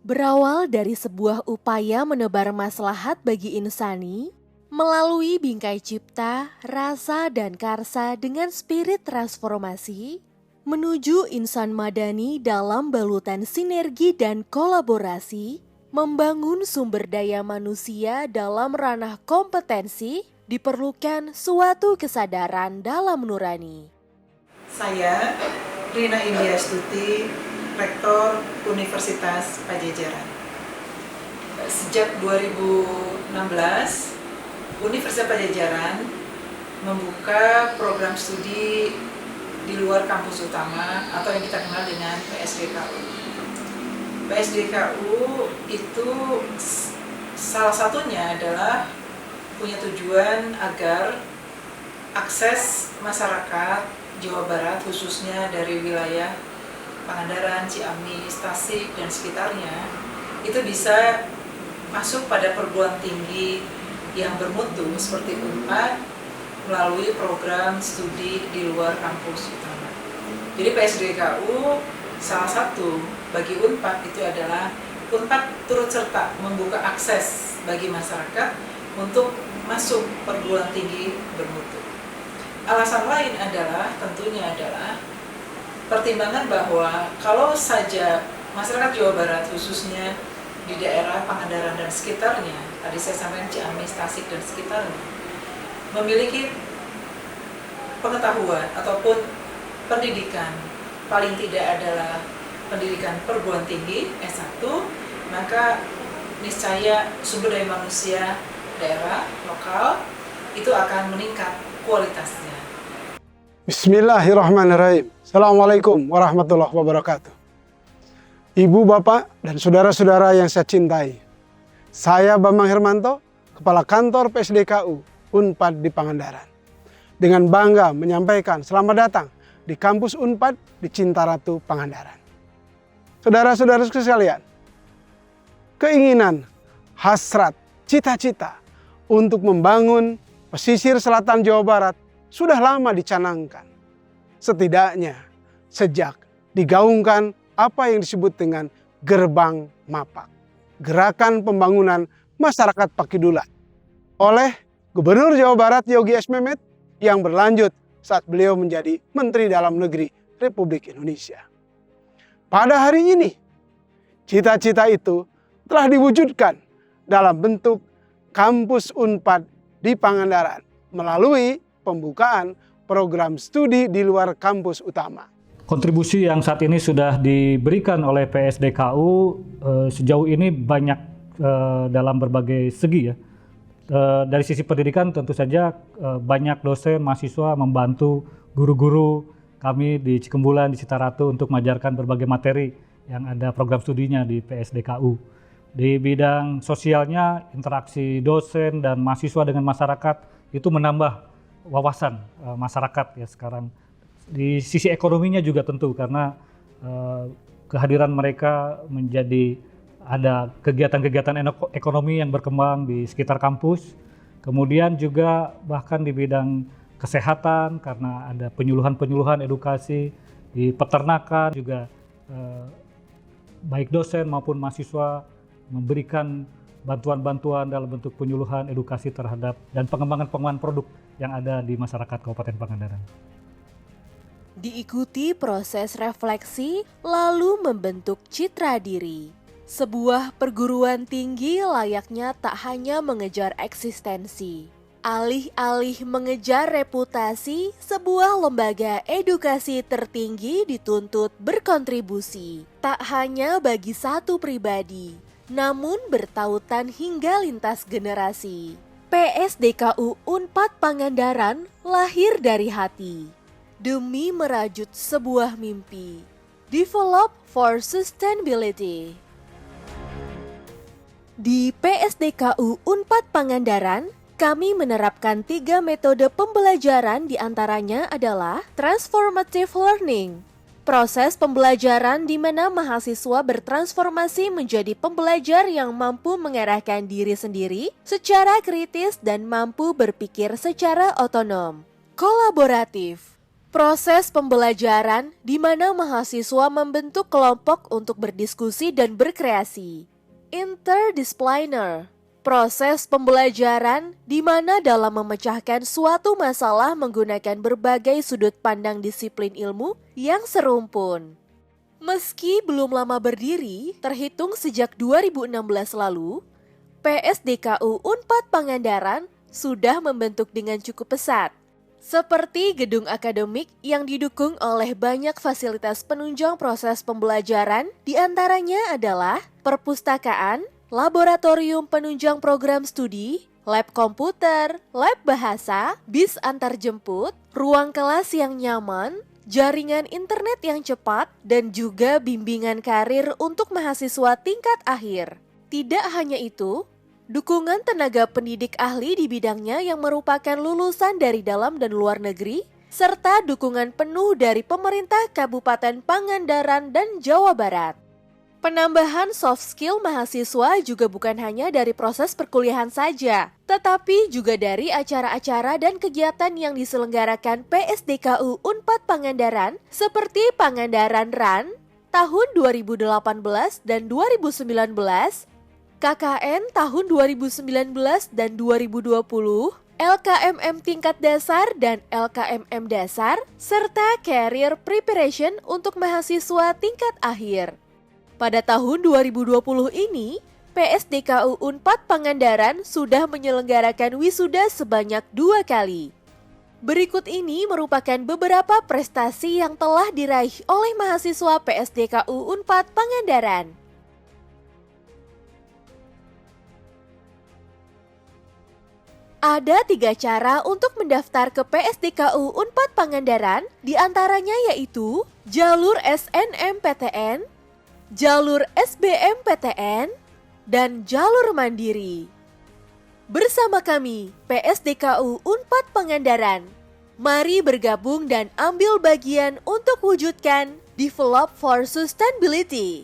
Berawal dari sebuah upaya menebar maslahat bagi insani, melalui bingkai cipta, rasa, dan karsa dengan spirit transformasi, menuju insan madani dalam balutan sinergi dan kolaborasi, membangun sumber daya manusia dalam ranah kompetensi, diperlukan suatu kesadaran dalam nurani. Saya, Rina Indiastuti, Rektor Universitas Padjadjaran. Sejak 2016, Universitas Padjadjaran membuka program studi di luar kampus utama atau yang kita kenal dengan PSDKU. PSDKU itu salah satunya adalah punya tujuan agar akses masyarakat Jawa Barat, khususnya dari wilayah Pangandaran, Ciamis, Tasik, dan sekitarnya, itu bisa masuk pada perguruan tinggi yang bermutu seperti UNPAD melalui program studi di luar kampus utama. Jadi PSDKU salah satu bagi UNPAD itu adalah UNPAD turut serta membuka akses bagi masyarakat untuk masuk perguruan tinggi bermutu. Alasan lain adalah tentunya adalah pertimbangan bahwa kalau saja masyarakat Jawa Barat khususnya di daerah Pangandaran dan sekitarnya, tadi saya sampaikan Ciamis, Tasik dan sekitarnya, memiliki pengetahuan ataupun pendidikan paling tidak adalah pendidikan perguruan tinggi S1, maka niscaya sumber daya manusia daerah lokal itu akan meningkat kualitasnya. Bismillahirrahmanirrahim. Assalamualaikum warahmatullahi wabarakatuh. Ibu, bapak, dan saudara-saudara yang saya cintai. Saya Bambang Hermanto, Kepala Kantor PSDKU UNPAD di Pangandaran. Dengan bangga menyampaikan selamat datang di kampus UNPAD di Cintaratu, Pangandaran. Saudara-saudara sekalian, keinginan, hasrat, cita-cita untuk membangun pesisir selatan Jawa Barat sudah lama dicanangkan. Setidaknya sejak digaungkan apa yang disebut dengan Gerbang Mapak, Gerakan Pembangunan Masyarakat Pakidulat, oleh Gubernur Jawa Barat Yogi S. Mehmet yang berlanjut saat beliau menjadi Menteri Dalam Negeri Republik Indonesia. Pada hari ini, cita-cita itu telah diwujudkan dalam bentuk kampus UNPAD di Pangandaran melalui pembukaan program studi di luar kampus utama. Kontribusi yang saat ini sudah diberikan oleh PSDKU sejauh ini banyak dalam berbagai segi ya. Dari sisi pendidikan tentu saja banyak dosen, mahasiswa membantu guru-guru kami di Cikembulan, di Citaratu untuk mengajarkan berbagai materi yang ada program studinya di PSDKU. Di bidang sosialnya, interaksi dosen dan mahasiswa dengan masyarakat itu menambah wawasan masyarakat ya sekarang. Di sisi ekonominya juga tentu karena kehadiran mereka menjadi ada kegiatan-kegiatan ekonomi yang berkembang di sekitar kampus. Kemudian juga bahkan di bidang kesehatan karena ada penyuluhan-penyuluhan edukasi di peternakan juga baik dosen maupun mahasiswa memberikan bantuan-bantuan dalam bentuk penyuluhan edukasi terhadap dan pengembangan produk yang ada di masyarakat Kabupaten Pangandaran. Diikuti proses refleksi lalu membentuk citra diri. Sebuah perguruan tinggi layaknya tak hanya mengejar eksistensi. Alih-alih mengejar reputasi, sebuah lembaga edukasi tertinggi dituntut berkontribusi. Tak hanya bagi satu pribadi, namun bertautan hingga lintas generasi. PSDKU UNPAD Pangandaran lahir dari hati, demi merajut sebuah mimpi. Develop for Sustainability. Di PSDKU UNPAD Pangandaran, kami menerapkan 3 metode pembelajaran, diantaranya adalah Transformative Learning. Proses pembelajaran di mana mahasiswa bertransformasi menjadi pembelajar yang mampu mengarahkan diri sendiri secara kritis dan mampu berpikir secara otonom. Kolaboratif. Proses pembelajaran di mana mahasiswa membentuk kelompok untuk berdiskusi dan berkreasi. Interdiscipliner. Proses pembelajaran di mana dalam memecahkan suatu masalah menggunakan berbagai sudut pandang disiplin ilmu yang serumpun. Meski belum lama berdiri, terhitung sejak 2016 lalu, PSDKU Unpad Pangandaran sudah membentuk dengan cukup pesat. Seperti gedung akademik yang didukung oleh banyak fasilitas penunjang proses pembelajaran, diantaranya adalah perpustakaan, laboratorium penunjang program studi, lab komputer, lab bahasa, bis antarjemput, ruang kelas yang nyaman, jaringan internet yang cepat, dan juga bimbingan karir untuk mahasiswa tingkat akhir. Tidak hanya itu, dukungan tenaga pendidik ahli di bidangnya yang merupakan lulusan dari dalam dan luar negeri, serta dukungan penuh dari pemerintah Kabupaten Pangandaran dan Jawa Barat. Penambahan soft skill mahasiswa juga bukan hanya dari proses perkuliahan saja, tetapi juga dari acara-acara dan kegiatan yang diselenggarakan PSDKU Unpad Pangandaran seperti Pangandaran Run tahun 2018 dan 2019, KKN tahun 2019 dan 2020, LKMM tingkat dasar dan LKMM dasar, serta Career Preparation untuk mahasiswa tingkat akhir. Pada tahun 2020 ini, PSDKU Unpad Pangandaran sudah menyelenggarakan wisuda sebanyak 2 kali. Berikut ini merupakan beberapa prestasi yang telah diraih oleh mahasiswa PSDKU Unpad Pangandaran. Ada 3 cara untuk mendaftar ke PSDKU Unpad Pangandaran, diantaranya yaitu jalur SNMPTN, jalur SBMPTN, dan jalur mandiri. Bersama kami, PSDKU Unpad Pangandaran, mari bergabung dan ambil bagian untuk wujudkan Develop for Sustainability.